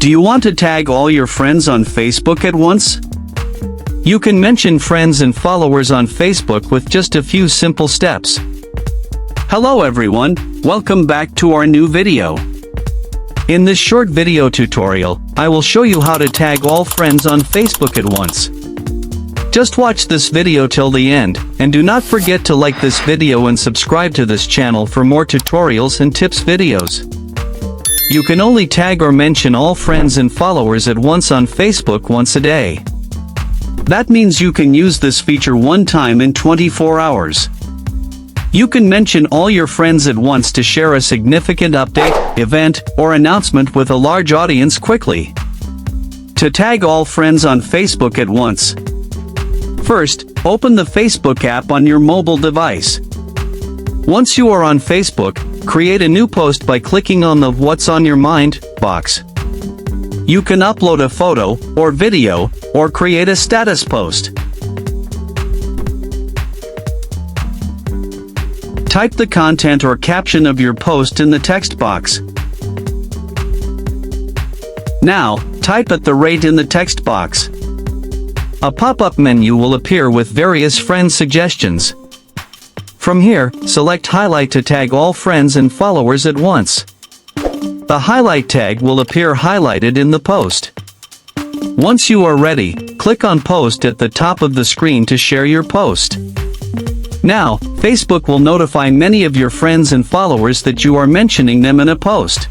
Do you want to tag all your friends on Facebook at once? You can mention friends and followers on Facebook with just a few simple steps. Hello everyone, welcome back to our new video. In this short video tutorial, I will show you how to tag all friends on Facebook at once. Just watch this video till the end, and do not forget to like this video and subscribe to this channel for more tutorials and tips videos. You can only tag or mention all friends and followers at once on Facebook once a day. That means you can use this feature one time in 24 hours. You can mention all your friends at once to share a significant update, event, or announcement with a large audience quickly. To tag all friends on Facebook at once, first, open the Facebook app on your mobile device. Once you are on Facebook, create a new post by clicking on the What's on Your Mind box. You can upload a photo or video, or create a status post. Type the content or caption of your post in the text box. Now, type at the rate in the text box. A pop-up menu will appear with various friend suggestions. From here, select Highlight to tag all friends and followers at once. The highlight tag will appear highlighted in the post. Once you are ready, click on Post at the top of the screen to share your post. Now, Facebook will notify many of your friends and followers that you are mentioning them in a post.